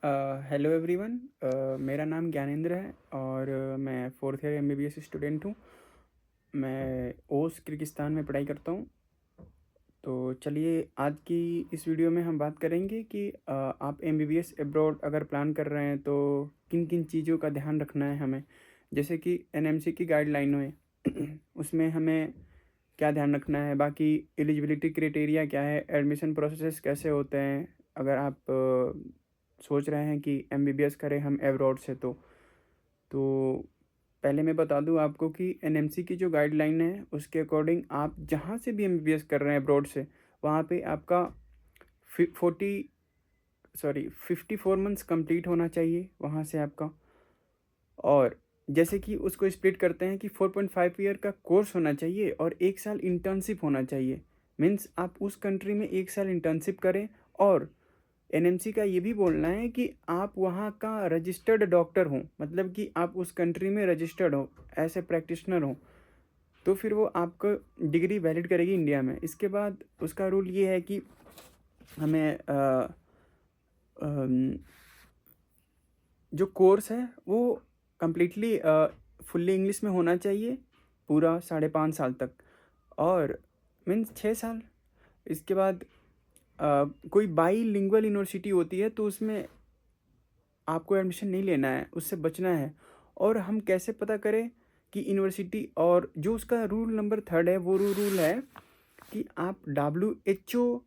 Hello everyone. मेरा नाम ज्ञानेंद्र है और मैं फोर्थ ईयर एमबीबीएस स्टूडेंट हूँ। मैं ओस किर्गिस्तान में पढ़ाई करता हूँ। तो चलिए आज की इस वीडियो में हम बात करेंगे कि आप एमबीबीएस अब्रॉड अगर प्लान कर रहे हैं तो किन किन चीज़ों का ध्यान रखना है हमें। जैसे कि एनएमसी की गाइडलाइनों है उसमें हमें क्या ध्यान रखना है, बाकी एलिजिबिलिटी क्राइटेरिया क्या है, एडमिशन प्रोसेस कैसे होते हैं। अगर आप सोच रहे हैं कि एमबीबीएस करें हम एब्रॉड से तो पहले मैं बता दूं आपको कि एनएमसी की जो गाइडलाइन है उसके अकॉर्डिंग आप जहां से भी एमबीबीएस कर रहे हैं अब्रॉड से, वहां पे आपका 54 मंथ्स कंप्लीट होना चाहिए वहां से आपका। और जैसे कि उसको स्प्लिट करते हैं कि 4.5 ईयर का कोर्स होना चाहिए और 1 साल इंटर्नशिप होना चाहिए। मीन्स आप उस कंट्री में 1 साल इंटर्नशिप करें। और एनएमसी का ये भी बोलना है कि आप वहाँ का रजिस्टर्ड डॉक्टर हों, मतलब कि आप उस कंट्री में रजिस्टर्ड हो, ऐसे प्रैक्टिशनर हो, तो फिर वो आपको डिग्री वैलिड करेगी इंडिया में। इसके बाद उसका रूल ये है कि हमें जो कोर्स है वो कम्प्लीटली फुल्ली इंग्लिश में होना चाहिए, पूरा 5.5 साल तक, और मीन्स 6 साल। इसके बाद कोई बाईलिंगुअल यूनिवर्सिटी होती है तो उसमें आपको एडमिशन नहीं लेना है, उससे बचना है। और हम कैसे पता करें कि यूनिवर्सिटी, और जो उसका रूल नंबर 3 है वो रूल है कि आप WHO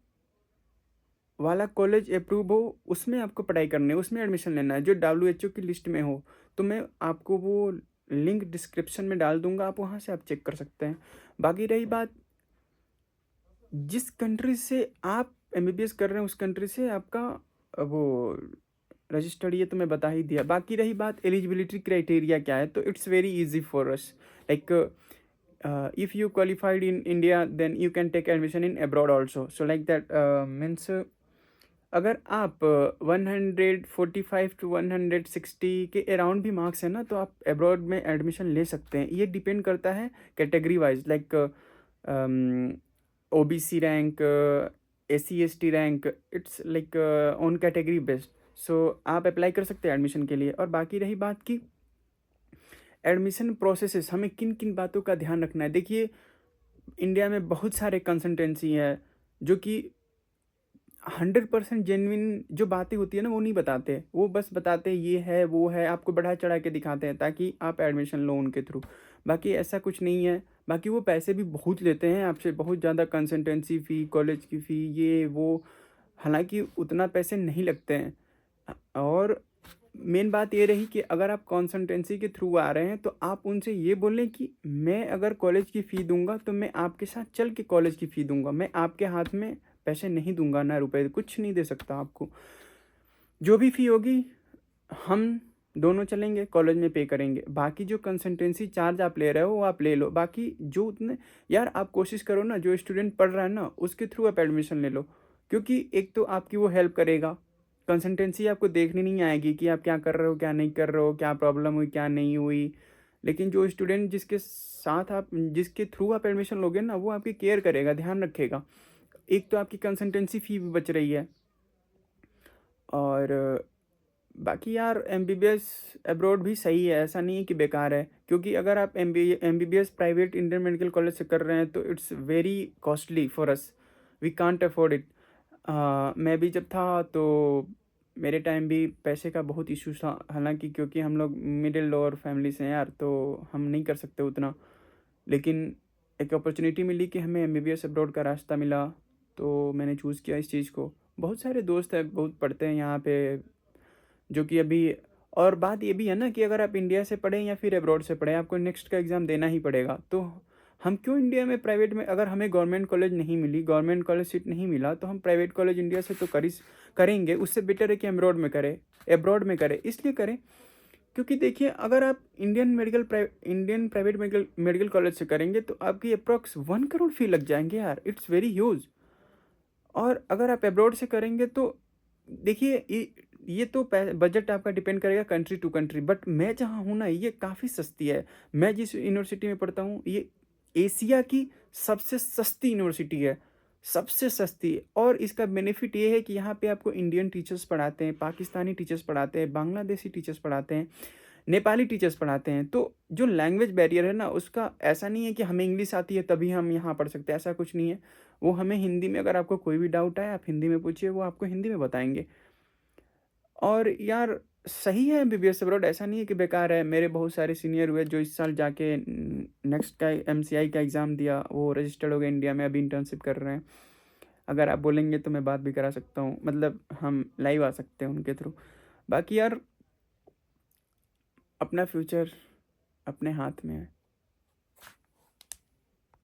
वाला कॉलेज अप्रूव हो उसमें आपको पढ़ाई करनी है, उसमें एडमिशन लेना है, जो WHO की लिस्ट में हो। तो मैं आपको वो लिंक डिस्क्रिप्शन में डाल दूंगा, आप वहाँ से आप चेक कर सकते हैं। बाकी रही बात, जिस कंट्री से आप एमबीबीएस कर रहे हैं उस कंट्री से आपका वो रजिस्टर्ड, ये तो मैं बता ही दिया। बाकी रही बात एलिजिबिलिटी क्राइटेरिया क्या है, तो it's very easy for us. Like if you qualified in India then you can take admission in abroad also, so like that means अगर आप 145 to 160 के अराउंड भी मार्क्स है ना, तो आप अब्रॉड में एडमिशन ले सकते हैं। ये डिपेंड करता है category wise, like OBC rank, SC ST rank, it's like on category based. So आप अप्लाई कर सकते हैं एडमिशन के लिए। और बाकी रही बात की एडमिशन प्रोसेसेस, हमें किन किन बातों का ध्यान रखना है। देखिए, इंडिया में बहुत सारे कंसल्टेंसी हैं जो कि 100% जेन्युइन जो बातें होती है ना वो नहीं बताते, वो बस बताते ये है वो है, आपको बढ़ा चढ़ा के दिखाते हैं ताकि आप एडमिशन लो उनके थ्रू। बाकी ऐसा कुछ नहीं है। बाकी वो पैसे भी बहुत लेते हैं आपसे, बहुत ज़्यादा कंसल्टेंसी फ़ी, कॉलेज की फ़ी, ये वो। हालांकि उतना पैसे नहीं लगते हैं। और मेन बात ये रही कि अगर आप कंसल्टेंसी के थ्रू आ रहे हैं तो आप उनसे ये बोलें कि मैं अगर कॉलेज की फ़ी दूंगा तो मैं आपके साथ चल के कॉलेज की फ़ी दूंगा, मैं आपके हाथ में पैसे नहीं दूंगा, ना रुपए, कुछ नहीं दे सकता आपको। जो भी फ़ी होगी हम दोनों चलेंगे कॉलेज में पे करेंगे। बाकी जो कंसल्टेंसी चार्ज आप ले रहे हो वो आप ले लो। बाकी जो उतने, यार आप कोशिश करो ना, जो स्टूडेंट पढ़ रहा है ना उसके थ्रू आप एडमिशन ले लो, क्योंकि एक तो आपकी वो हेल्प करेगा। कंसल्टेंसी आपको देखनी नहीं आएगी कि आप क्या कर रहे हो क्या नहीं कर रहे हो, क्या प्रॉब्लम हुई क्या नहीं हुई। लेकिन जो स्टूडेंट जिसके साथ आप, जिसके थ्रू आप एडमिशन लोगे ना, वो आपकी केयर करेगा, ध्यान रखेगा। एक तो आपकी कंसल्टेंसी फ़ी भी बच रही है। और बाकी यार एमबीबीएस अब्रॉड भी सही है, ऐसा नहीं है कि बेकार है। क्योंकि अगर आप MBBS private Indian medical college से कर रहे हैं तो it's very costly for us, we can't afford it. मैं भी जब था तो मेरे टाइम भी पैसे का बहुत इशू था, हालांकि क्योंकि हम लोग मिडिल लोअर फैमिली से हैं यार, तो हम नहीं कर सकते उतना। लेकिन एक अपॉर्चुनिटी मिली कि हमें एमबीबीएस अब्रॉड का रास्ता मिला, तो मैंने चूज़ किया इस चीज़ को। बहुत सारे दोस्त हैं, बहुत पढ़ते हैं यहाँ पे, जो कि अभी, और बात ये भी है ना कि अगर आप इंडिया से पढ़ें या फिर अब्रॉड से पढ़ें, आपको नेक्स्ट का एग्ज़ाम देना ही पड़ेगा। तो हम क्यों इंडिया में प्राइवेट में, अगर हमें गवर्नमेंट कॉलेज नहीं मिली, गवर्नमेंट कॉलेज सीट नहीं मिला, तो हम प्राइवेट कॉलेज इंडिया से तो करेंगे। उससे बेटर है कि अब्रॉड में करें, अब्रॉड में करें। इसलिए करें क्योंकि देखिए, अगर आप इंडियन प्राइवेट मेडिकल कॉलेज से करेंगे तो आपकी अप्रॉक्स 1 करोड़ फी लग जाएंगे यार, इट्स वेरी ह्यूज। और अगर आप अब्रॉड से करेंगे तो देखिए, ये तो बजट आपका डिपेंड करेगा कंट्री टू कंट्री, बट मैं जहाँ हूँ ना ये काफ़ी सस्ती है। मैं जिस यूनिवर्सिटी में पढ़ता हूँ ये एशिया की सबसे सस्ती यूनिवर्सिटी है। सबसे सस्ती है। और इसका बेनिफिट ये है कि यहाँ पे आपको इंडियन टीचर्स पढ़ाते हैं, पाकिस्तानी टीचर्स पढ़ाते हैं, बांग्लादेशी टीचर्स पढ़ाते हैं, नेपाली टीचर्स पढ़ाते हैं। तो जो लैंग्वेज बैरियर है ना, उसका ऐसा नहीं है कि हमें इंग्लिश आती है तभी हम यहाँ पढ़ सकते हैं, ऐसा कुछ नहीं है। वो हमें हिंदी में, अगर आपको कोई भी डाउट आए आप हिंदी में पूछिए, वो आपको हिंदी में बताएंगे। और यार सही है एमबीबीएस अब्रॉड, ऐसा नहीं है कि बेकार है। मेरे बहुत सारे सीनियर हुए जो इस साल जाके नेक्स्ट का एमसीआई का एग्ज़ाम दिया, वो रजिस्टर्ड हो गए इंडिया में, अभी इंटर्नशिप कर रहे हैं। अगर आप बोलेंगे तो मैं बात भी करा सकता हूँ, मतलब हम लाइव आ सकते हैं उनके थ्रू। बाकी यार अपना फ्यूचर अपने हाथ में है।